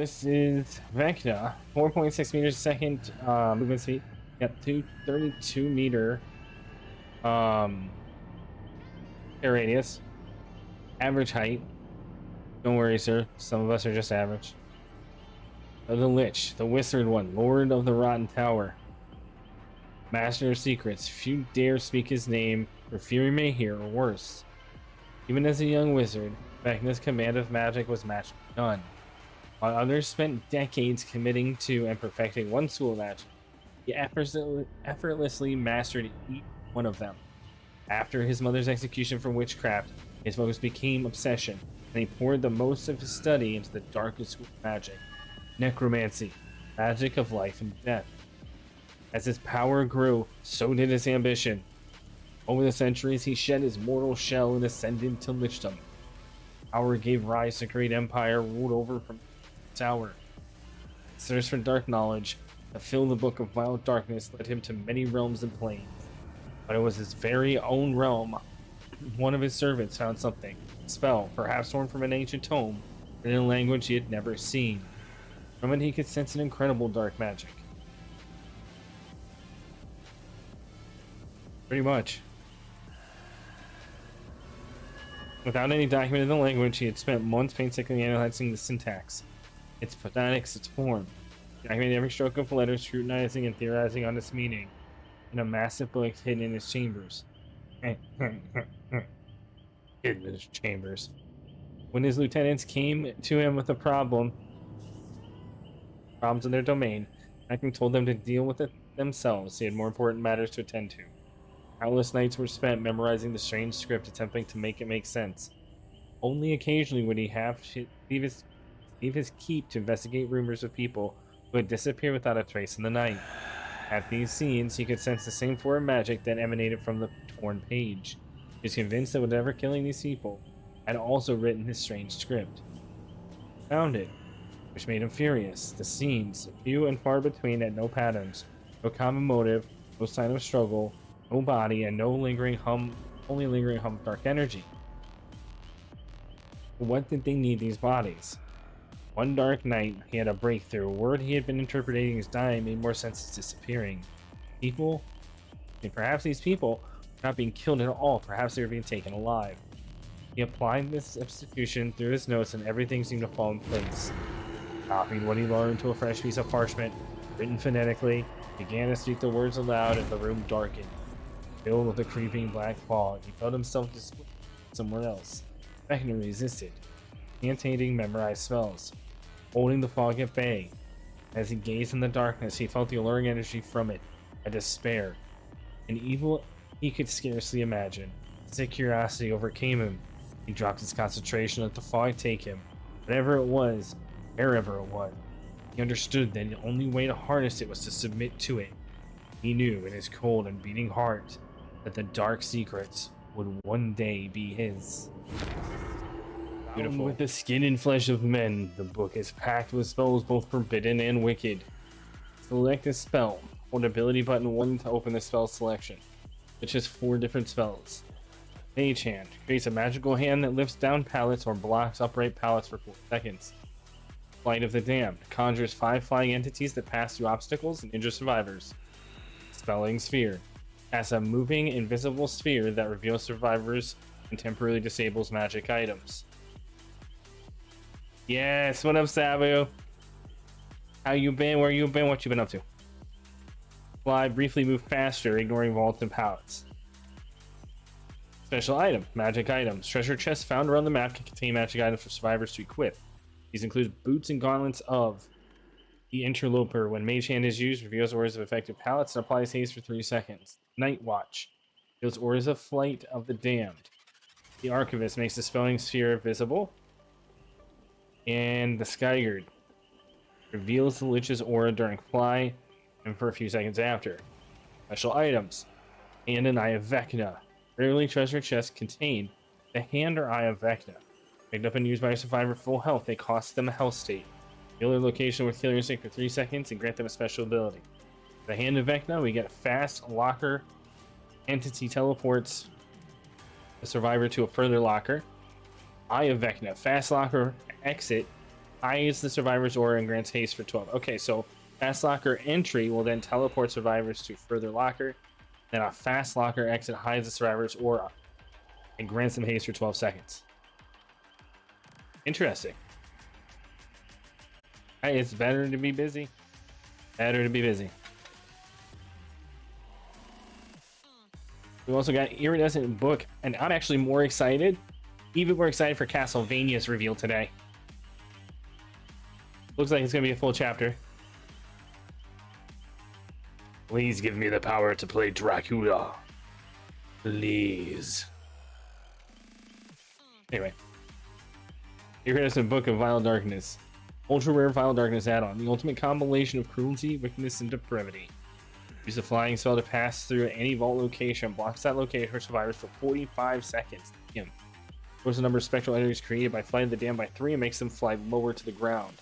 this is Vecna, 4.6 meters a second movement speed. Got 232 meter air radius, average height. Don't worry, sir. Some of us are just average. The Lich, the Wizard One, Lord of the Rotten Tower, Master of Secrets. Few dare speak his name, for fear he may hear, or worse. Even as a young wizard, Vecna's command of magic was matched with none. While others spent decades committing to and perfecting one tool of magic, he effortlessly mastered each one of them. After his mother's execution for witchcraft, his focus became obsession, and he poured the most of his study into the darkest school of magic, necromancy, magic of life and death. As his power grew, so did his ambition. Over the centuries, he shed his mortal shell and ascended to lichdom. Power gave rise to a great empire ruled over from the tower. His thirst for dark knowledge to fill the book of wild darkness led him to many realms and planes. But it was his very own realm. One of his servants found something, a spell, perhaps torn from an ancient tome, in a language he had never seen. From it he could sense an incredible dark magic. Pretty much. Without any document in the language, he had spent months painstakingly analyzing the syntax, its phonetics, its form, documenting every stroke of the letter, scrutinizing and theorizing on its meaning, in a massive book hidden in his chambers. Hidden in his chambers. When his lieutenants came to him with problems in their domain, Vecna told them to deal with it themselves. He had more important matters to attend to. Countless nights were spent memorizing the strange script, attempting to make it make sense. Only occasionally would he have to leave his keep to investigate rumors of people who had disappeared without a trace in the night. At these scenes, he could sense the same form of magic that emanated from the torn page. He was convinced that whatever killing these people had also written his strange script. He found it, which made him furious. The scenes, few and far between, had no patterns, no common motive, no sign of struggle, no body, and only lingering hum of dark energy. What did they need these bodies? One dark night, he had a breakthrough. A word he had been interpreting as dying made more sense as disappearing. People? And perhaps these people were not being killed at all. Perhaps they were being taken alive. He applied this substitution through his notes, and everything seemed to fall in place. Copying what he learned to a fresh piece of parchment, written phonetically, began to speak the words aloud as the room darkened. Filled with a creeping black fog, he felt himself displaced somewhere else. Vecna resisted, incantating memorized spells, holding the fog at bay. As he gazed in the darkness, he felt the alluring energy from it, a despair, an evil he could scarcely imagine. Sick curiosity overcame him. He dropped his concentration, let the fog take him. Whatever it was, wherever it was, he understood that the only way to harness it was to submit to it. He knew in his cold and beating heart that the dark secrets would one day be his. Beautiful. With the skin and flesh of men, the book is packed with spells both forbidden and wicked. Select a spell. Hold ability button 1 to open the spell selection, which has 4 different spells. Mage Hand creates a magical hand that lifts down pallets or blocks upright pallets for 4 seconds. Flight of the Damned conjures 5 flying entities that pass through obstacles and injure survivors. Spelling Sphere has a moving, invisible sphere that reveals survivors and temporarily disables magic items. Yes, what up, Sabu? How you been? Where you been? What you been up to? Fly, briefly move faster, ignoring vaults and pallets. Special item, magic items. Treasure chests found around the map can contain magic items for survivors to equip. These include boots and gauntlets of the Interloper. When Mage Hand is used, reveals auras of effective pallets and applies haste for 3 seconds. Night Watch reveals auras of Flight of the Damned. The Archivist makes the spelling sphere visible. And the Skyguard reveals the Lich's aura during fly and for a few seconds after. Special items. Hand and Eye of Vecna. Rarely treasure chests contain the hand or eye of Vecna. Picked up and used by a survivor full health, they cost them a health state. Heal their location with Killer Instinct for 3 seconds and grant them a special ability. The Hand of Vecna, we get a fast locker. Entity teleports the survivor to a further locker. Eye of Vecna, fast locker exit hides the survivor's aura and grants haste for 12. Okay, so fast locker entry will then teleport survivors to further locker. Then a fast locker exit hides the survivor's aura and grants them haste for 12 seconds. Interesting. Hey, it's better to be busy. Better to be busy. We also got Iridescent Book, and I'm actually more excited, even more excited for Castlevania's reveal today. Looks like it's gonna be a full chapter. Please give me the power to play Dracula. Please. Anyway. Iridescent Book of Vile Darkness. Ultra rare Vile Darkness add-on. The ultimate combination of cruelty, wickedness, and depravity. Use the flying spell to pass through any vault location. Blocks that location for survivors for 45 seconds. Damn. Lowers the number of spectral enemies created by flying the dam by 3 and makes them fly lower to the ground.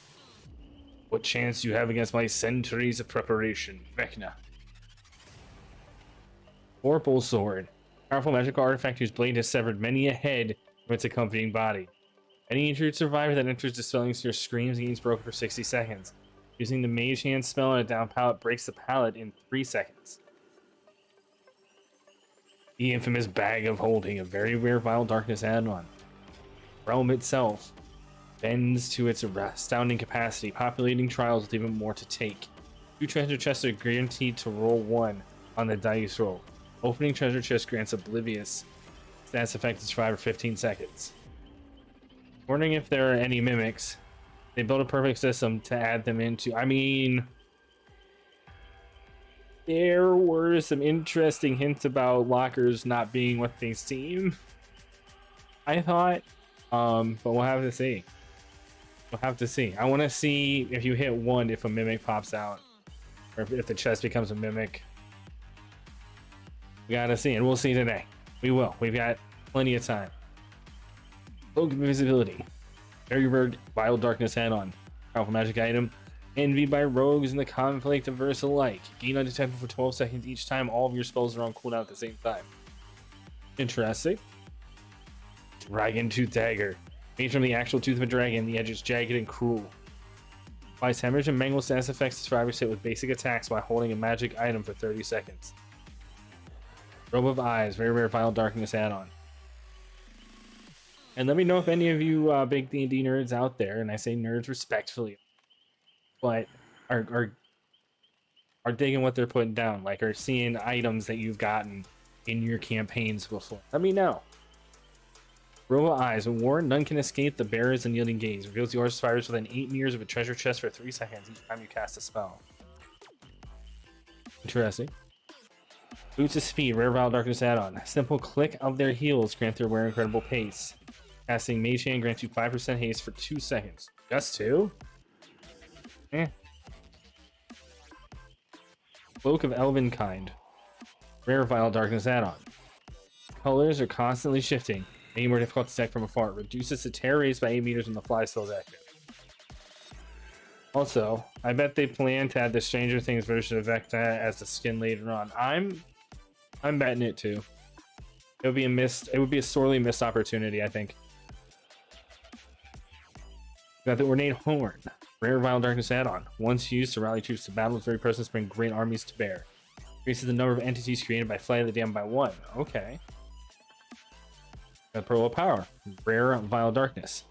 What chance do you have against my centuries of preparation, Vecna? Vorpal Sword. Powerful magical artifact whose blade has severed many a head from its accompanying body. Any injured survivor that enters Dispelling Sphere screams and gets broken for 60 seconds. Using the Mage Hand spell on a down pallet breaks the pallet in 3 seconds. The infamous Bag of Holding, a very rare Vile Darkness add-on. Realm itself bends to its astounding capacity, populating trials with even more to take. 2 treasure chests are guaranteed to roll 1 on the dice roll. Opening treasure chest grants Oblivious stats effect to survivor 15 seconds. Wondering if there are any mimics. They built a perfect system to add them into. I mean, there were some interesting hints about lockers not being what they seem, I thought, but we'll have to see. We'll have to see. I want to see if you hit 1 if a mimic pops out, or if the chest becomes a mimic. We gotta see, and we'll see today. We will. We've got plenty of time. Cloak of Invisibility. Very rare Vile Darkness add-on. Powerful magic item. Envied by rogues in the conflict averse alike. Gain undetected for 12 seconds each time all of your spells are on cooldown at the same time. Interesting. Dragon Tooth Dagger. Made from the actual tooth of a dragon, the edge is jagged and cruel. Applies hemorrhage and mangle status effects to survivors hit with basic attacks while holding a magic item for 30 seconds. Robe of Eyes. Very rare Vile Darkness add-on. And let me know if any of you big D&D nerds out there, and I say nerds respectfully, but are digging what they're putting down, like are seeing items that you've gotten in your campaigns before. Let me know. Robo Eyes. When warned, none can escape the bearer's unyielding gaze. Reveals the aura survivors within 8 meters of a treasure chest for 3 seconds each time you cast a spell. Interesting. Boots of Speed. Rare Vile Darkness add-on. Simple click of their heels grant their wearer incredible pace. Casting Mage Hand grants you 5% haste for 2 seconds. Just 2? Eh. Cloak of Elvenkind. Rare Vile Darkness add-on. Colors are constantly shifting, making it more difficult to detect from afar. It reduces the tear radius by 8 meters when the fly spell is active. Also, I bet they plan to add the Stranger Things version of Vecna as the skin later on. I'm betting it too. It would be a sorely missed opportunity, I think. Got the Ornate Horn. Rare Vile Darkness add-on. Once used to rally troops to battle, its very presence bring great armies to bear. Increases the number of entities created by flaying the dam by 1. Okay. Got Pearl of Power. Rare Vile Darkness.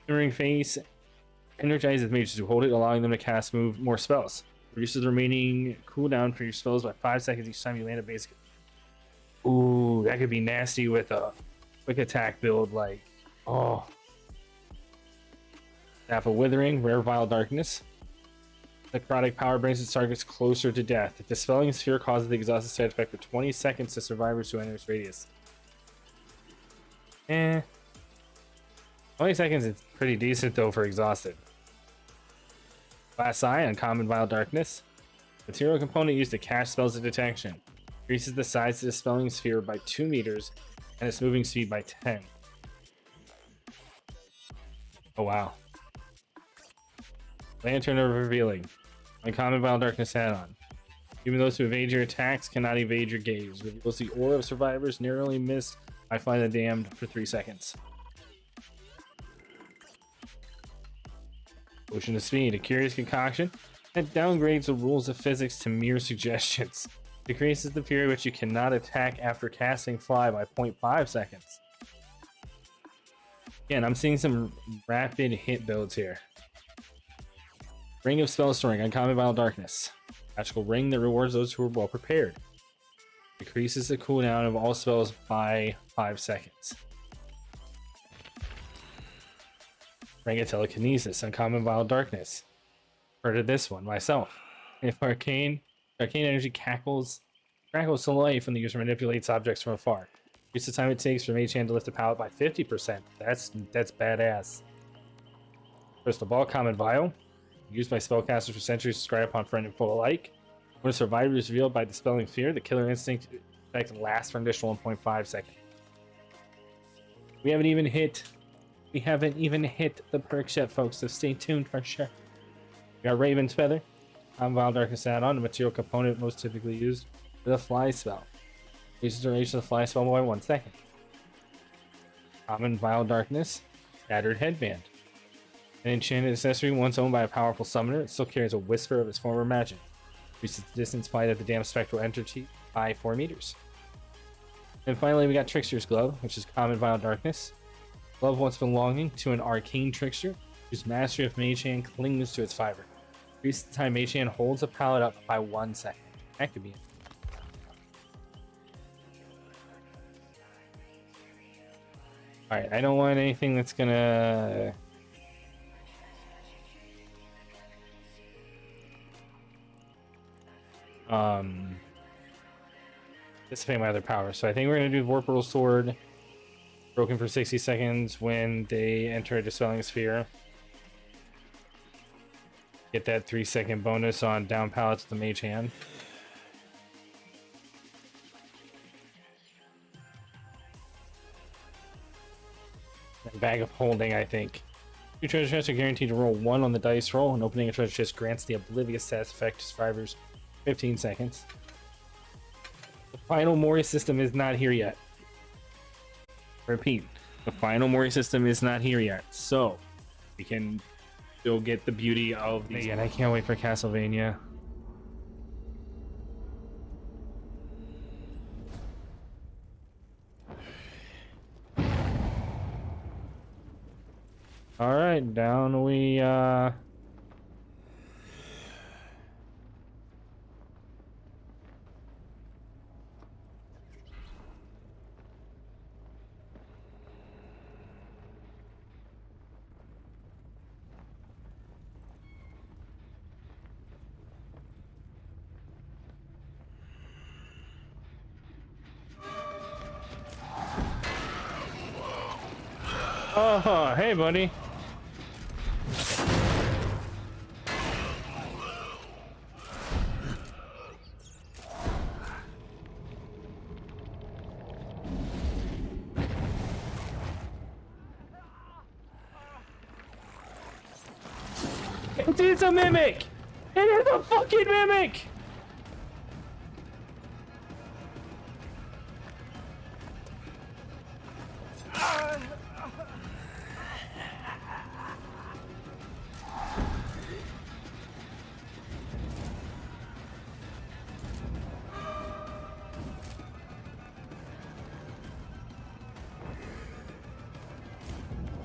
Shimmering Face energizes mages who hold it, allowing them to cast more spells. Reduces the remaining cooldown for your spells by 5 seconds each time you land a basic. Ooh, that could be nasty with a quick attack build, like, oh. Staff of Withering, Rare Vile Darkness. Necrotic Power brings its targets closer to death. The Dispelling Sphere causes the exhausted side effect for 20 seconds to survivors who enter its radius. 20 seconds is pretty decent though for exhausted. Glass Eye, Uncommon Vile Darkness. Material component used to cast spells of detection. Increases the size of the Dispelling Sphere by 2 meters and its moving speed by 10. Oh wow. Lantern of Revealing. Uncommon Vile Darkness add-on. Even those who evade your attacks cannot evade your gaze. Reveals the aura of survivors narrowly missed by flying the damned for 3 seconds. Potion of Speed, a curious concoction that downgrades the rules of physics to mere suggestions. Decreases the period which you cannot attack after casting Fly by 0.5 seconds. Again, I'm seeing some rapid hit builds here. Ring of Spell Storing, Uncommon Vial Darkness. Magical ring that rewards those who are well prepared. Decreases the cooldown of all spells by 5 seconds. Ring of Telekinesis, Uncommon Vial Darkness. Heard of this one myself. If arcane energy crackles to life when the user manipulates objects from afar. Reduce the time it takes for Mage Hand to lift a pallet by 50%. That's badass. Crystal Ball, Common Vial. Used by spellcasters for centuries to scry upon friend and foe alike. When a survivor is revealed by Dispelling Fear, the Killer Instinct effect lasts for an additional 1.5 seconds. We haven't even hit the perks yet, folks, so stay tuned for sure. We got Raven's Feather. Common Vial Darkness add-on, a material component most typically used with a fly spell. Increases the duration of the fly spell by 1 second. Common Vial Darkness, Shattered Headband. An enchanted accessory once owned by a powerful summoner, it still carries a whisper of its former magic. Increases the distance applied at the damn spectral entity by 4 meters. And finally, we got Trickster's Glove, which is Common Vial Darkness. Glove once belonging to an arcane trickster, whose mastery of Mage Hand clings to its fiber. Increases the time Mage Hand holds a pallet up by 1 second. That could be it. Alright, I don't want anything that's gonna... dissipate my other power. So I think we're gonna do Vorpal Sword. Broken for 60 seconds when they enter a Dispelling Sphere. Get that 3-second bonus on down pallets to the Mage Hand. Bag of Holding, I think. 2 treasure chests are guaranteed to roll 1 on the dice roll, and opening a treasure chest grants the Oblivious status effect to survivors 15 seconds. The final Mori system is not here yet. Repeat, the final Mori system is not here yet, so we can still get the beauty of these. And I can't wait for Castlevania. All right, down we Oh, hey, buddy. It is a mimic! It is a fucking mimic!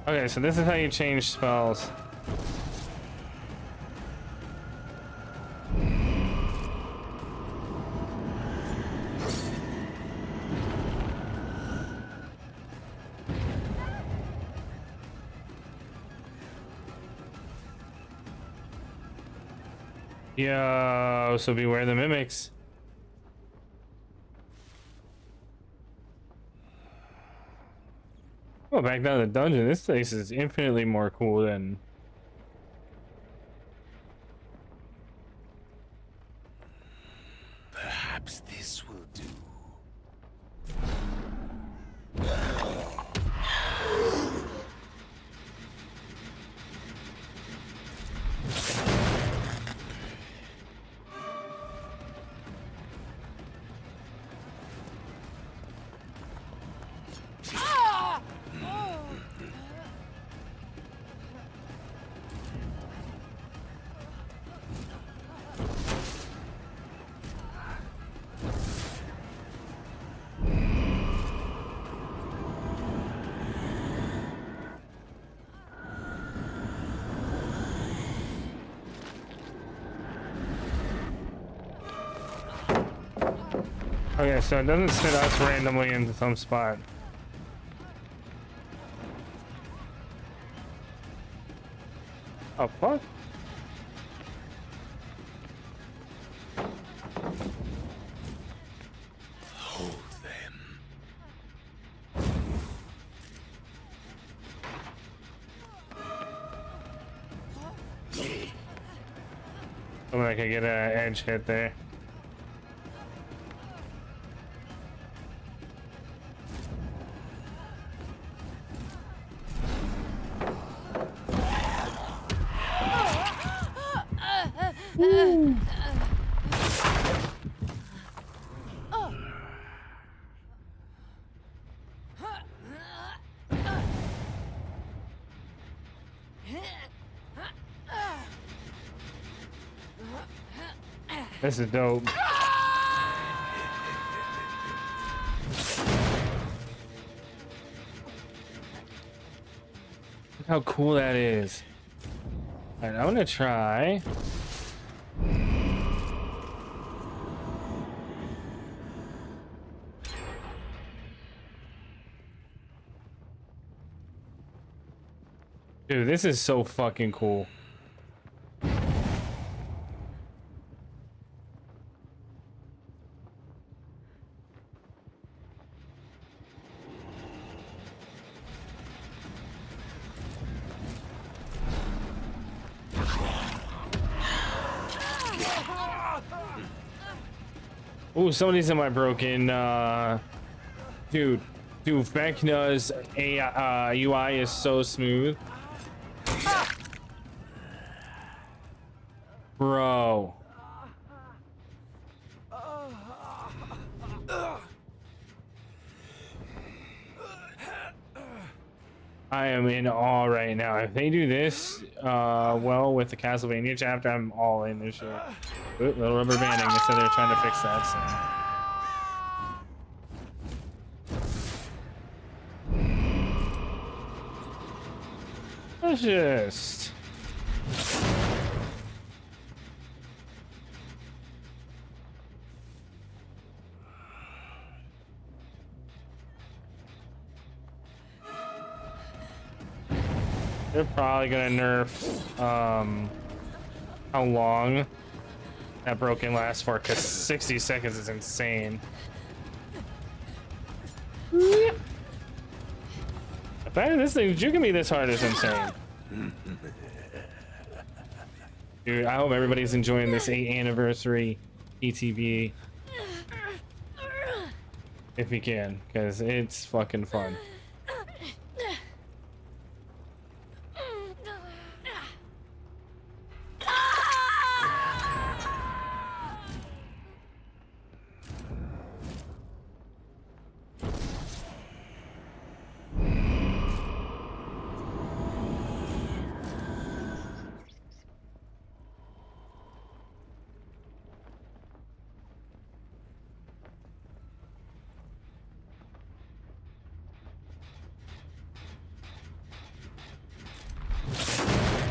Okay, so this is how you change spells. Yo, so beware the mimics. Oh, back down to the dungeon. This place is infinitely more cool than... Perhaps this will do. Okay, so it doesn't sit us randomly into some spot. Oh, fuck? Hold them. I'm like I get an edge hit there. This is dope. Look how cool that is. All right, I'm gonna try. Dude, this is so fucking cool. Ooh, somebody's in my broken, dude, Vecna's UI is so smooth. Bro. I am in awe right now. If they do this, well, with the Castlevania chapter, I'm all in this shit. Ooh, little rubber banding. They said they're trying to fix that soon. Let's just... They're probably gonna nerf, how long that broken lasts for, because 60 seconds is insane. The fact that this thing's juking me this hard is insane. Dude, I hope everybody's enjoying this 8th anniversary ETB. If you can, because it's fucking fun.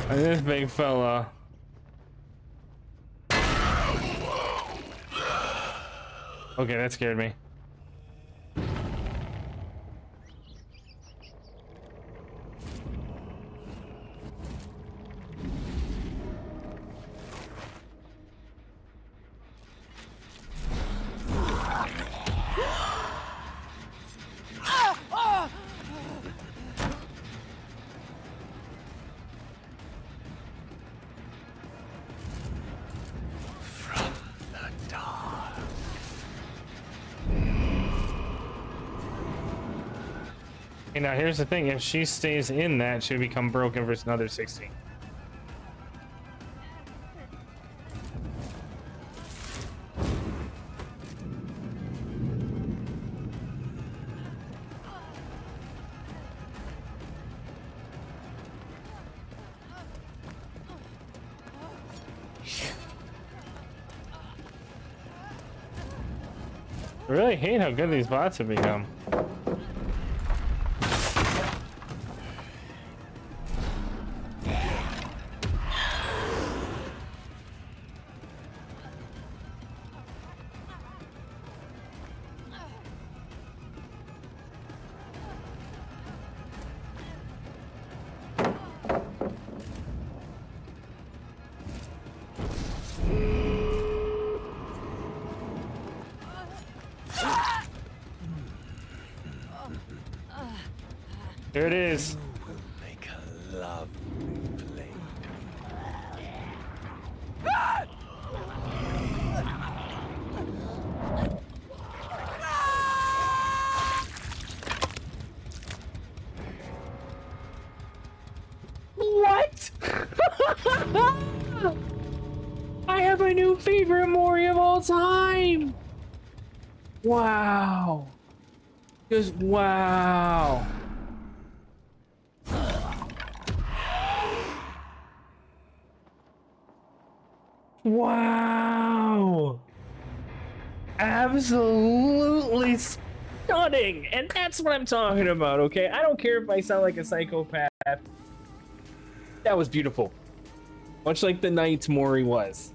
And this big fella. Okay, that scared me. Okay, now here's the thing, if she stays in that, she'll become broken for another 60. I really hate how good these bots have become. There it is. Will make a lovely blade. What? I have a new favorite Mori of all time. Wow. Just wow. Wow. Absolutely stunning. And that's what I'm talking about, okay? I don't care if I sound like a psychopath. That was beautiful. Much like the Knight's Mori was.